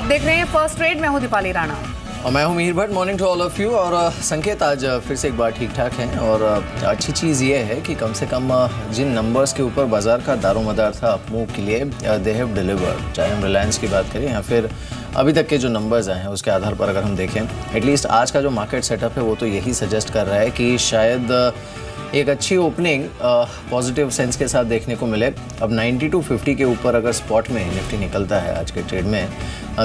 आप देख रहे हैं फर्स्ट ट्रेड। मैं हूं दीपाली राणा और मैं हूं Mihir Bhatt. Morning to all of you. और संकेत आज फिर से एक बार ठीक ठाक हैं और अच्छी चीज़ ये है कि कम से कम जिन नंबर्स के ऊपर बाजार का दारोमदार था अपमूव के लिए, दे हैव डिलीवर्ड। चाहे हम रिलायंस की बात करें या फिर अभी तक के जो नंबर्स आए हैं उसके आधार पर अगर हम देखें, एटलीस्ट आज का जो मार्केट सेटअप है वो तो यही सजेस्ट कर रहा है कि शायद एक अच्छी ओपनिंग पॉजिटिव सेंस के साथ देखने को मिले। अब 90 to 50 के ऊपर अगर स्पॉट में निफ्टी निकलता है आज के ट्रेड में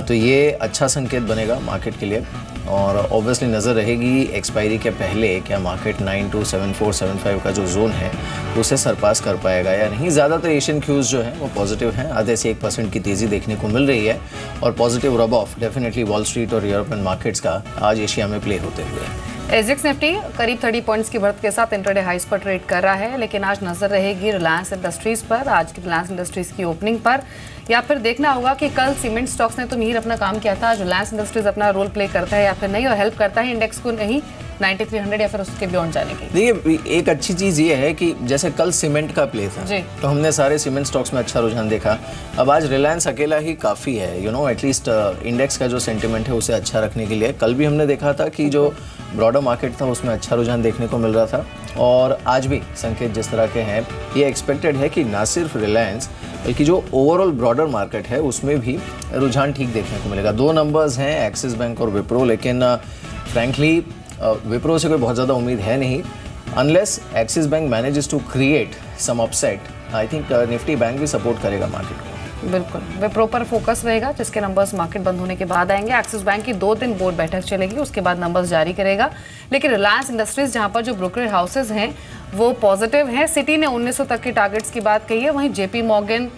तो ये अच्छा संकेत बनेगा मार्केट के लिए। और ऑब्वियसली नज़र रहेगी एक्सपायरी के पहले क्या मार्केट 927475 का जो जोन है उसे सरपास कर पाएगा या नहीं। ज़्यादातर एशियन क्यूज़ जो हैं वो पॉजिटिव हैं, आधे से 1% की तेज़ी देखने को मिल रही है और positive rub off definitely wall street और यूरोपियन मार्केट्स का आज एशिया में प्ले होते हुए। एसजेएक्स निफ्टी करीब 30 पॉइंट्स की बढ़त के साथ इंट्राडे हाइस पर ट्रेड कर रहा है, लेकिन आज नजर रहेगी रिलायंस इंडस्ट्रीज पर, आज की रिलायंस इंडस्ट्रीज की ओपनिंग पर, या फिर देखना होगा कि कल सीमेंट स्टॉक्स ने तो मिहिर अपना काम किया था, आज रिलायंस इंडस्ट्रीज अपना रोल प्ले करता है या फिर नहीं, और हेल्प करता है इंडेक्स को नहीं 9300 या फिर उसके बियॉन्ड जाने की। देखिए एक अच्छी चीज़ ये है कि जैसे कल सीमेंट का प्ले था तो हमने सारे सीमेंट स्टॉक्स में अच्छा रुझान देखा। अब आज रिलायंस अकेला ही काफ़ी है, यू नो, एटलीस्ट इंडेक्स का जो सेंटिमेंट है उसे अच्छा रखने के लिए। कल भी हमने देखा था कि जो ब्रॉडर मार्केट था उसमें अच्छा रुझान देखने को मिल रहा था और आज भी संकेत जिस तरह के हैं ये एक्सपेक्टेड है कि ना सिर्फ रिलायंस बल्कि जो ओवरऑल ब्रॉडर मार्केट है उसमें भी रुझान ठीक देखने को मिलेगा। दो नंबर्स हैं एक्सिस बैंक और विप्रो, लेकिन फ्रैंकली विप्रो से कोई बहुत ज़्यादा उम्मीद है नहीं unless Axis bank manages to create some upset. I think Nifty bank भी सपोर्ट करेगा मार्केट को। बिल्कुल विप्रो पर फोकस रहेगा जिसके नंबर्स मार्केट बंद होने के बाद आएंगे। एक्सिस बैंक की 2 दिन बोर्ड बैठक चलेगी, उसके बाद नंबर्स जारी करेगा। लेकिन रिलायंस इंडस्ट्रीज जहां पर जो ब्रोकरेज हाउसेज हैं वो पॉजिटिव हैं। सिटी ने 1900 तक की टारगेट्स की बात कही है, वहीं जेपी मॉर्गन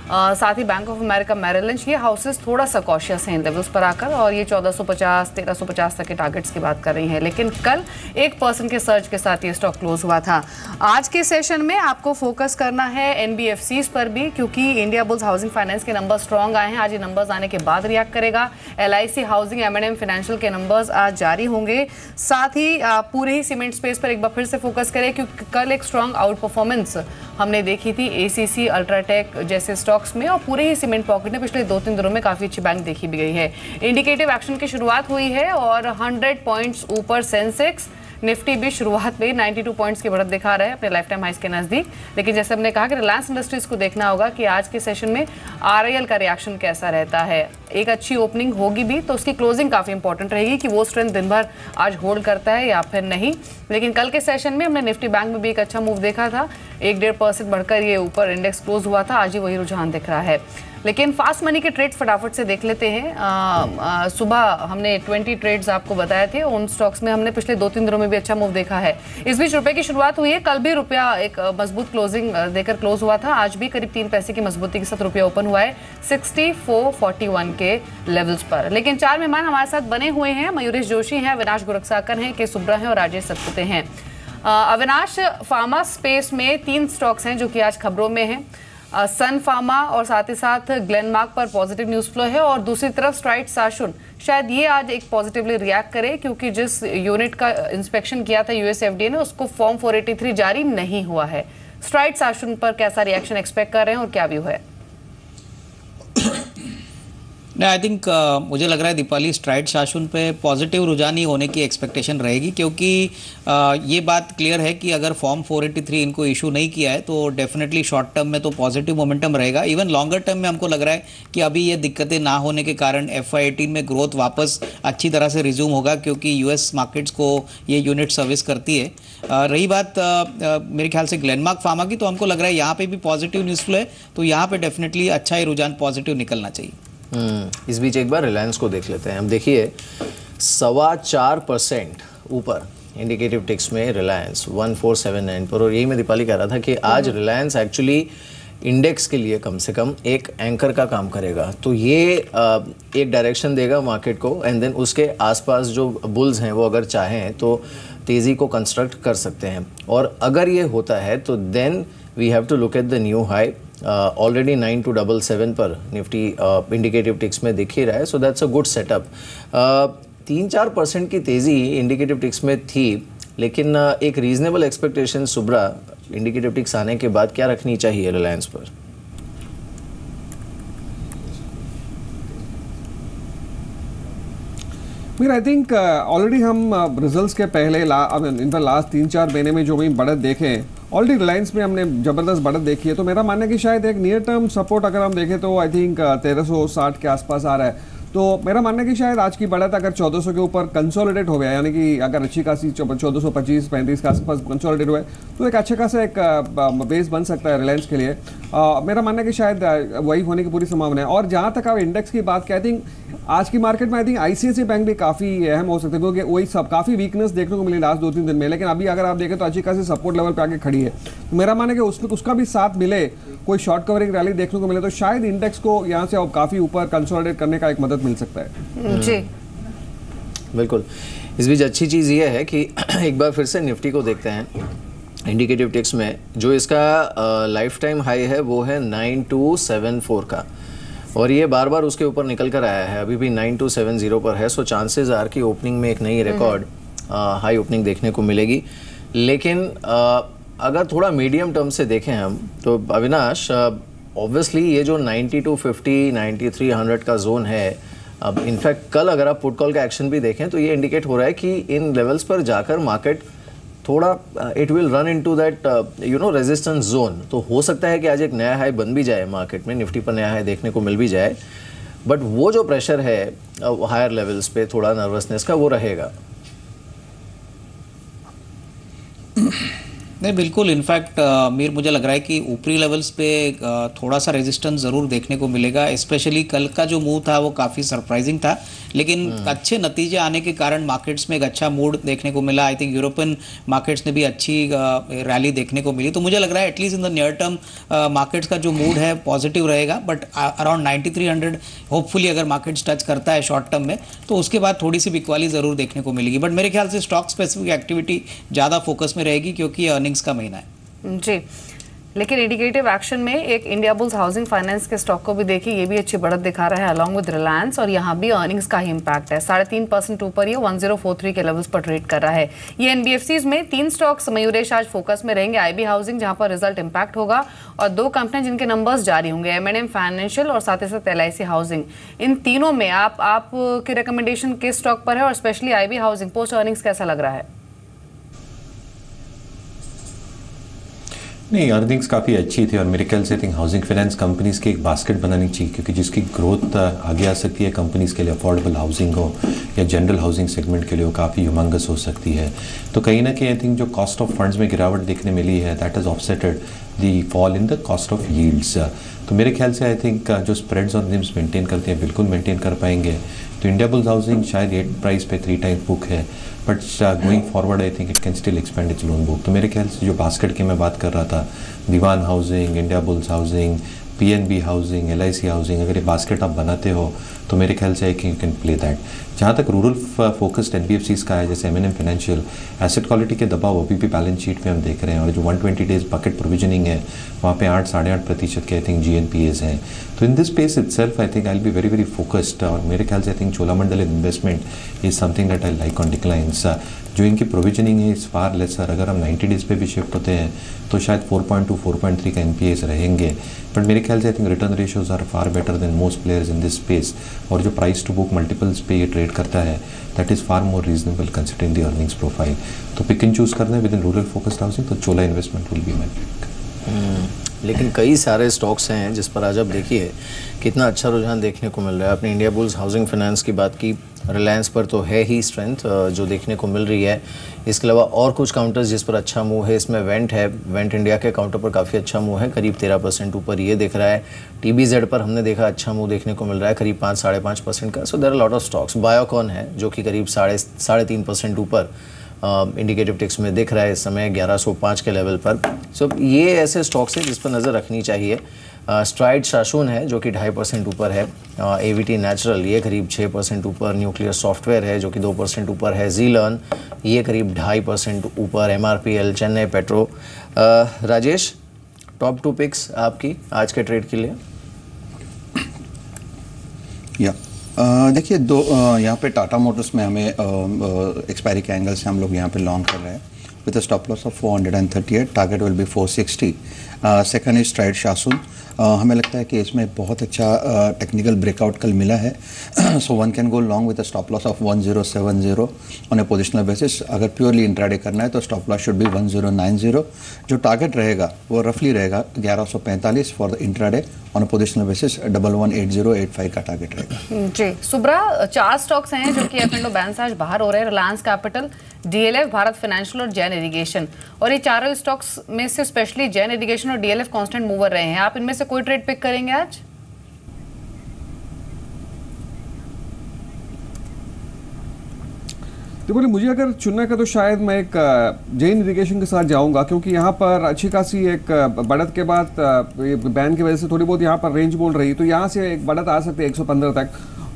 साथ ही bank of America Merrill Lynch, ये हाउसेस थोड़ा सा कॉशियस हैं इन लेवल्स पर आकर और ये 1450 1350 तक के टारगेट्स की बात कर रही हैं। लेकिन कल 1% के सर्ज के साथ ये स्टॉक क्लोज हुआ था। आज के सेशन में आपको फोकस करना है एनबीएफसीज पर भी, क्योंकि इंडिया बुल्स हाउसिंग फाइनेंस के नंबर स्ट्रॉन्ग आए हैं। आज ये नंबर्स आने के बाद रिएक्ट करेगा। LIC हाउसिंग M&M फाइनेंशियल के नंबर्स आज जारी होंगे। साथ ही पूरे ही सीमेंट स्पेस पर एक बार फिर से फोकस करें क्योंकि कल एक स्ट्रॉन्ग आउट परफॉर्मेंस हमने देखी थी ACC, अल्ट्राटेक जैसे स्टॉक्स में, और पूरे ही सीमेंट पॉकेट में पिछले 2-3 दिनों में काफी अच्छी बैंक देखी भी गई है। इंडिकेटिव एक्शन की शुरुआत हुई है और 100 पॉइंट्स ऊपर सेंसेक्स, निफ्टी भी शुरुआत में 92 पॉइंट्स की बढ़त दिखा रहे हैं अपने लाइफ टाइम हाइस के नजदीक। लेकिन जैसे हमने कहा कि रिलायंस इंडस्ट्रीज को देखना होगा कि आज के सेशन में RIL का रिएक्शन कैसा रहता है। एक अच्छी ओपनिंग होगी भी तो उसकी क्लोजिंग काफी इंपॉर्टेंट रहेगी कि वो स्ट्रेंथ दिन भर आज होल्ड करता है या फिर नहीं। लेकिन कल के सेशन में हमने निफ्टी बैंक में भी एक अच्छा मूव देखा था, 1-1.5% बढ़कर ये ऊपर इंडेक्स क्लोज हुआ था। आज ही वही रुझान दिख रहा है। लेकिन फास्ट मनी के ट्रेड्स फटाफट से देख लेते हैं। सुबह हमने 20 ट्रेड्स आपको बताए थे, उन स्टॉक्स में हमने पिछले 2-3 दिनों में भी अच्छा मूव देखा है। इस बीच रुपए की शुरुआत हुई है, कल भी रुपया एक मजबूत क्लोजिंग देकर क्लोज हुआ था। आज भी करीब 3 पैसे की मजबूती के साथ रुपया ओपन हुआ है 64.41 के लेवल्स पर। लेकिन 4 मेहमान हमारे साथ बने हुए हैं। मयूरेश जोशी हैं, अविनाश गोरखसाकर हैं, के सुब्रा हैं और राजेश सतपुते हैं। अविनाश, फार्मा स्पेस में 3 स्टॉक्स हैं जो कि आज खबरों में हैं, सन फार्मा और साथ ही साथ ग्लेनमार्क पर पॉजिटिव न्यूज़ फ्लो है, और दूसरी तरफ स्ट्राइड साशुन, शायद ये आज एक पॉजिटिवली रिएक्ट करे क्योंकि जिस यूनिट का इंस्पेक्शन किया था US FDA ने उसको फॉर्म 483 जारी नहीं हुआ है। स्ट्राइड साशुन पर कैसा रिएक्शन एक्सपेक्ट कर रहे हैं और क्या व्यू है? नहीं, आई थिंक मुझे लग रहा है दीपाली स्ट्राइड शासन पे पॉजिटिव रुझान ही होने की एक्सपेक्टेशन रहेगी, क्योंकि ये बात क्लियर है कि अगर फॉर्म 483 इनको इशू नहीं किया है तो डेफिनेटली शॉर्ट टर्म में तो पॉजिटिव मोमेंटम रहेगा। इवन लॉन्गर टर्म में हमको लग रहा है कि अभी ये दिक्कतें ना होने के कारण FY18 में ग्रोथ वापस अच्छी तरह से रिज्यूम होगा, क्योंकि US मार्केट्स को ये यूनिट सर्विस करती है। रही बात मेरे ख्याल से ग्लेनमार्क फार्मा की, तो हमको लग रहा है यहाँ पे भी पॉजिटिव न्यूज़ फ्लो है, तो यहाँ पे डेफिनेटली अच्छा ही रुझान पॉजिटिव निकलना चाहिए। इस बीच एक बार रिलायंस को देख लेते हैं। हम देखिए 4.25% ऊपर इंडिकेटिव टिक्स में रिलायंस 1479 पर, और यही मैं दीपाली कह रहा था कि आज रिलायंस एक्चुअली इंडेक्स के लिए कम से कम एक एंकर का काम करेगा, तो ये एक डायरेक्शन देगा मार्केट को, एंड देन उसके आसपास जो बुल्स हैं वो अगर चाहें तो तेज़ी को कंस्ट्रक्ट कर सकते हैं। और अगर ये होता है तो then we have to look at the new high. Already 9277 पर निफ्टी इंडिकेटिव टिक्स में दिख ही रहा है, so that's a good setup. 3-4% की तेज़ी इंडिकेटिव टिक्स में थी, लेकिन एक reasonable expectation Subra indicative ticks आने के बाद क्या रखनी चाहिए रिलायंस पर? मीन आई थिंक ऑलरेडी हम रिजल्ट्स के पहले इन लास्ट 3-4 महीने में जो भी बढ़त देखे ऑलरेडी रिलायंस में हमने ज़बरदस्त बढ़त देखी है। तो मेरा मानना है कि शायद एक नियर टर्म सपोर्ट अगर हम देखें तो आई थिंक 1360 के आसपास आ रहा है। तो मेरा मानना है कि शायद आज की बढ़त अगर 1400 के ऊपर कंसोलिडेट हो गया, यानी कि अगर अच्छी खासी 1425-35 के आसपास कंसोलिडेट हुआ है तो एक अच्छे खासा एक बेस बन सकता है रिलायंस के लिए। मेरा मानना है कि शायद वही होने की पूरी संभावना है। और जहाँ तक आप इंडेक्स की बात की, आई थिंक आज की मार्केट में आई थिंक ICICI बैंक भी काफ़ी अहम हो सकते हैं, क्योंकि वही सब काफ़ी वीकनेस देखने को मिली लास्ट 2-3 दिन में, लेकिन अभी अगर आप देखें तो अच्छी खासी सपोर्ट लेवल पे आके खड़ी है। तो मेरा मानना है कि उसका भी साथ मिले, कोई शॉर्ट कवरिंग रैली देखने को मिले तो शायद इंडेक्स को यहाँ से काफ़ी ऊपर कंसोलिडेट करने का एक मदद मिल सकता है। जी बिल्कुल। इस बीच अच्छी चीज़ ये है कि एक बार फिर से निफ्टी को देखते हैं। इंडिकेटिव टिक्स में जो इसका लाइफ टाइम हाई है वो है 9274 का, और ये बार बार उसके ऊपर निकल कर आया है, अभी भी 9270 पर है। सो चांसेस आर कि ओपनिंग में एक नई रिकॉर्ड हाई ओपनिंग देखने को मिलेगी। लेकिन अगर थोड़ा मीडियम टर्म से देखें हम तो अविनाश, ऑब्वियसली ये जो 9250 9300 का जोन है, अब इनफैक्ट कल अगर आप पुट कॉल का एक्शन भी देखें तो ये इंडिकेट हो रहा है कि इन लेवल्स पर जाकर मार्केट थोड़ा it will run into that resistance zone. तो हो सकता है कि आज एक नया हाई बन भी जाए मार्केट में, निफ्टी पर नया हाई देखने को मिल भी जाए, बट वो जो प्रेशर है हायर लेवल्स पे थोड़ा नर्वसनेस का वो रहेगा। नहीं बिल्कुल, इनफैक्ट मीर मुझे लग रहा है कि ऊपरी लेवल्स पे थोड़ा सा रेजिस्टेंस ज़रूर देखने को मिलेगा। स्पेशली कल का जो मूव था वो काफ़ी सरप्राइजिंग था, लेकिन अच्छे नतीजे आने के कारण मार्केट्स में एक अच्छा मूड देखने को मिला। आई थिंक यूरोपियन मार्केट्स ने भी अच्छी रैली देखने को मिली। तो मुझे लग रहा है at least in the near term markets का जो मूड है पॉजिटिव रहेगा, बट अराउंड 9300 होपफुली अगर मार्केट्स टच करता है शॉर्ट टर्म में तो उसके बाद थोड़ी सी बिकवाली ज़रूर देखने को मिलेगी। बट मेरे ख्याल से स्टॉक स्पेसिफिक एक्टिविटी ज़्यादा फोकस में रहेगी क्योंकि अर्निंग्स का महीना है। जी, लेकिन इंडिकेटिव एक्शन में एक इंडिया बुल्स हाउसिंग फाइनेंस के स्टॉक को भी देखिए, ये भी अच्छी बढ़त दिखा रहा है अलॉन्ग विद रिलायंस, और यहाँ भी अर्निंग्स का ही इम्पैक्ट है। 3.5% ऊपर ये 1043 के लेवल्स पर ट्रेड कर रहा है। ये NBFCs में 3 स्टॉक्स मयूरेश आज फोकस में रहेंगे। IB हाउसिंग जहाँ पर रिजल्ट इम्पैक्ट होगा, और 2 कंपनियां जिनके नंबर्स जारी होंगे, M&M फाइनेंशियल और साथ ही साथ LIC हाउसिंग। इन तीनों में आप की रिकमेंडेशन किस स्टॉक पर है, और specially IB housing post earnings कैसा लग रहा है? नहीं, अर्निंग्स काफ़ी अच्छी थी और मेरे ख्याल से थिंक हाउसिंग फाइनेंस कंपनीज़ की एक बास्केट बनानी चाहिए, क्योंकि जिसकी ग्रोथ आगे आ सकती है कंपनीज़ के लिए, अफोर्डेबल हाउसिंग हो या जनरल हाउसिंग सेगमेंट के लिए, वो काफ़ी ह्यूमंगस हो सकती है। तो कहीं ना कहीं आई थिंक जो कॉस्ट ऑफ फंड्स में गिरावट देखने मिली है, that is offsetted the fall in the cost of yields. तो मेरे ख्याल से आई थिंक जो स्प्रेड्स और निम्स मेंटेन करते हैं बिल्कुल मेंटेन कर पाएंगे। तो इंडिया बुल्स हाउसिंग शायद 8 प्राइस पे 3 टाइम्स बुक है, but going forward I think it can still expand it's loan book. तो मेरे ख्याल से जो बास्केट की मैं बात कर रहा था, Dewan housing, Indiabulls housing, PNB housing, LIC housing, अगर ये बास्केट आप बनाते हो तो मेरे ख्याल से I think you can play that. जहाँ तक रूरल फोकस्ड NBFCs का है, जैसे M&M फाइनेंशियल, एसेट क्वालिटी के दबाव अभी भी बैलेंस शीट में हम देख रहे हैं, और जो 120 डेज बकेट प्रोविजनिंग है वहाँ पे 8-8.5% के आई थिंक GNPAs हैं। तो इन this space itself I think I will be very very focused, और मेरे ख्याल से I think Cholamandalam investment is something that I like on declines. जो इनकी प्रोविजनिंग है इस फार लेसर, अगर हम 90 डेज पे भी शिफ्ट होते हैं तो शायद 4.2-4.3 का NPAs रहेंगे, बट मेरे ख्याल से I think return ratios are far better than most players in this space, और जो प्राइस टू बुक मल्टीपल्स पे ये ट्रेड करता है that is far more reasonable considering the earnings profile. तो पिक एंड चूज करना है within rural focused housing, तो Chola investment will be my pick. लेकिन कई सारे स्टॉक्स हैं जिस पर आज आप देखिए कितना अच्छा रुझान देखने को मिल रहा है। आपने इंडिया बुल्स हाउसिंग फाइनेंस की बात की, रिलायंस पर तो है ही स्ट्रेंथ जो देखने को मिल रही है। इसके अलावा और कुछ काउंटर्स जिस पर अच्छा मूव है, इसमें वेंट है, वेंट इंडिया के काउंटर पर काफ़ी अच्छा मूव है, करीब 13% ऊपर ये दिख रहा है। TBZ पर हमने देखा अच्छा मूव देखने को मिल रहा है, करीब 5-5.5% का। So there are lot of stocks. Biocon है जो कि करीब 3.5% ऊपर इंडिकेटिव टिक्स में दिख रहा है इस समय 1105 के लेवल पर। सो ये ऐसे स्टॉक्स हैं जिस पर नज़र रखनी चाहिए। स्ट्राइड शाशून है जो कि 2.5% ऊपर है। AVT नेचुरल ये करीब 6% ऊपर। न्यूक्लियर सॉफ्टवेयर है जो कि 2% ऊपर है। ज़ीलर्न ये करीब 2.5% ऊपर। MRPL, Chennai petro. Rajesh, top 2 picks आपकी आज के ट्रेड के लिए? या देखिए यहाँ पे टाटा मोटर्स में हमें एक्सपायरी के एंगल से हम लोग यहाँ पे लॉन्ग कर रहे हैं with a stop loss of 438, target will be 460। Second is Strides Shasun, हमें लगता है कि इसमें बहुत अच्छा टेक्निकल ब्रेकआउट कल मिला है। So one can go long with a stop loss of 1070 on A positional basis. अगर प्योरली इंट्राडे करना है तो स्टॉप लॉस शुड बी 1090। जो टारगेट रहेगा वो रफली रहेगा 1145 for the intraday on a positional basis. 118085 का टारगेट रहेगा। जी सुब्रा, 4 स्टॉक्स हैं जो कि F&O बैन से आज बाहर हो रहे हैं, Reliance capital, DLF, Bharat financial और जैन इरिगेशन। और ये चारों स्टॉक्स में से स्पेशली जैन इरिगेशन और DLF कांस्टेंट मूवर रहे हैं। आप इनमें से कोई ट्रेड पिक करेंगे आज? देखो, मुझे अगर चुनना का तो शायद मैं एक जैन इरिगेशन के साथ जाऊंगा, क्योंकि यहाँ पर अच्छी खासी एक बढ़त के बाद बैन की वजह से थोड़ी बहुत यहाँ पर रेंज बोल रही, तो यहाँ से एक बढ़त आ सकती है 115 तक।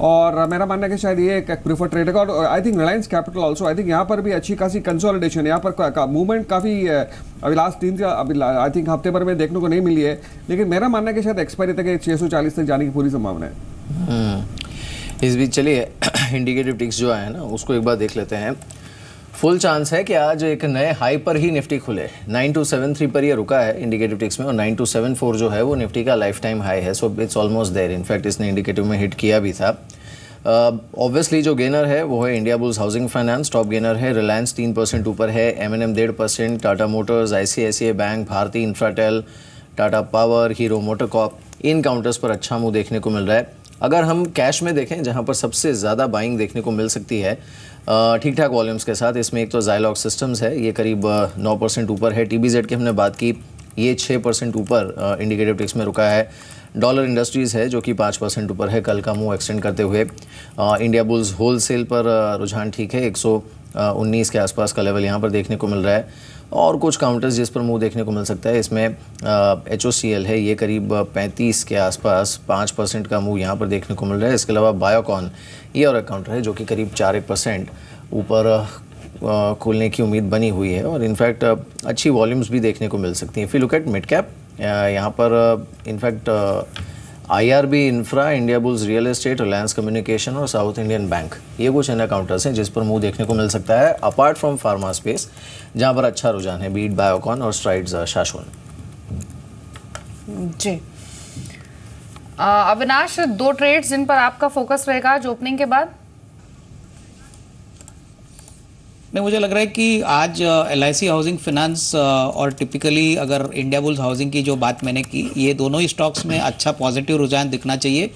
और मेरा मानना है कि शायद ये एक प्रीफर ट्रेड है। और I think Reliance capital also, I think यहाँ पर भी अच्छी खासी कंसोलिडेशन, यहाँ पर मूवमेंट काफ़ी अभी लास्ट 3 अभी आई थिंक हफ्ते भर में देखने को नहीं मिली है, लेकिन मेरा मानना है कि शायद एक्सपायरी तक 640 तक जाने की पूरी संभावना है। इस बीच चलिए इंडिकेटिव टिक्स जो आए हैं ना उसको एक बार देख लेते हैं। फुल चांस है कि आज एक नए हाई पर ही निफ्टी खुले। 9273 पर ये रुका है इंडिकेटिव टिक्स में, और 9274 जो है वो निफ्टी का लाइफ टाइम हाई है। So it's almost there. In fact इसने इंडिकेटिव में हिट किया भी था। ऑब्वियसली जो गेनर है वो है Indiabulls housing finance, top gainer है। रिलायंस 3% ऊपर है, M&M 1.5%, Tata motors, ICICI bank, Bharti Infratel, Tata power, Hero MotoCorp, इन काउंटर्स पर अच्छा मूव देखने को मिल रहा है। अगर हम कैश में देखें जहां पर सबसे ज़्यादा बाइंग देखने को मिल सकती है ठीक ठाक वॉल्यूम्स के साथ, इसमें एक तो ज़ाइलॉग सिस्टम्स है, ये करीब 9% ऊपर है। TBZ की हमने बात की, ये 6% ऊपर इंडिकेटिव टिक्स में रुका है। डॉलर इंडस्ट्रीज़ है जो कि 5% ऊपर है कल का मूव एक्सटेंड करते हुए। इंडिया बुल्स होलसेल पर रुझान ठीक है, 119 के आसपास का लेवल यहाँ पर देखने को मिल रहा है। और कुछ काउंटर्स जिस पर मूव देखने को मिल सकता है, इसमें HOCL है, ये करीब 35 के आसपास 5% का मूव यहाँ पर देखने को मिल रहा है। इसके अलावा बायोकॉन ये और एक काउंटर है जो कि करीब 4% ऊपर खुलने की उम्मीद बनी हुई है, और इनफैक्ट अच्छी वॉल्यूम्स भी देखने को मिल सकती हैं। If you look at mid cap, यहाँ पर in fact IRB infra, India bulls real estate, Reliance communication और साउथ इंडियन बैंक, ये कुछ अन्य काउंटर्स हैं जिस पर मूव देखने को मिल सकता है, अपार्ट फ्रॉम फार्मा स्पेस जहां पर अच्छा रुझान है, बीट बायोकॉन और स्ट्राइड्स शासन। जी अविनाश, 2 ट्रेड्स जिन पर आपका फोकस रहेगा आज ओपनिंग के बाद? नहीं, मुझे लग रहा है कि आज LIC हाउसिंग फाइनेंस और टिपिकली अगर इंडिया बुल्स हाउसिंग की जो बात मैंने की, ये दोनों ही स्टॉक्स में अच्छा पॉजिटिव रुझान दिखना चाहिए।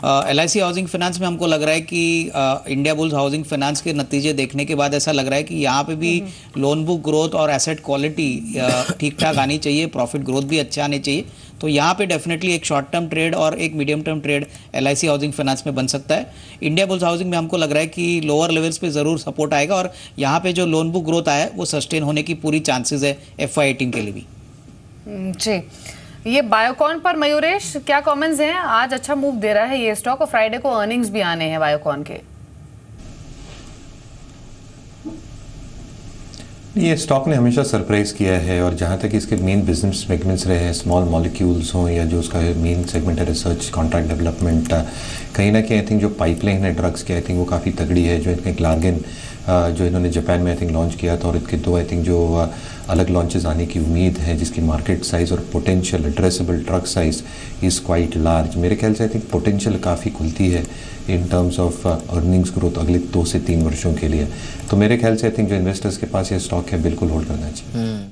LIC हाउसिंग फाइनेंस में हमको लग रहा है कि इंडिया बुल्स हाउसिंग फाइनेंस के नतीजे देखने के बाद ऐसा लग रहा है कि यहाँ पे भी लोन बुक ग्रोथ और एसेट क्वालिटी ठीक ठाक आनी चाहिए, प्रॉफिट ग्रोथ भी अच्छे आने चाहिए। तो यहाँ पे डेफिनेटली एक शॉर्ट टर्म ट्रेड और एक medium term trade LIC housing finance में बन सकता है। इंडिया बुल्स हाउसिंग में हमको लग रहा है कि लोअर लेवल्स पे ज़रूर सपोर्ट आएगा, और यहाँ पे जो लोन बुक ग्रोथ आया है वो सस्टेन होने की पूरी चांसेस है FY18 के लिए भी। जी, ये बायोकॉन पर मयूरेश क्या कमेंट्स हैं? आज अच्छा मूव दे रहा है ये स्टॉक, और फ्राइडे को अर्निंग्स भी आने हैं बायोकॉन के। ये स्टॉक ने हमेशा सरप्राइज किया है, और जहाँ तक इसके मेन बिजनेस सेगमेंट्स रहे हैं, स्मॉल मॉलिक्यूल्स हों या जो उसका मेन सेगमेंट है रिसर्च कॉन्ट्रैक्ट डेवलपमेंट, कहीं ना कहीं आई थिंक जो पाइपलाइन है ड्रग्स की, आई थिंक वो काफ़ी तगड़ी है। जो इनके ग्लार्गिन जो इन्होंने जापान में आई थिंक लॉन्च किया था, और इसके 2 आई थिंक जो अलग लॉन्चेस आने की उम्मीद है, जिसकी मार्केट साइज़ और potential addressable drug size is quite large. मेरे ख्याल से आई थिंक पोटेंशियल काफ़ी खुलती है in terms of earnings growth अगले 2 से 3 वर्षों के लिए। तो मेरे ख्याल से आई थिंक जो इन्वेस्टर्स के पास ये स्टॉक है बिल्कुल होल्ड करना चाहिए।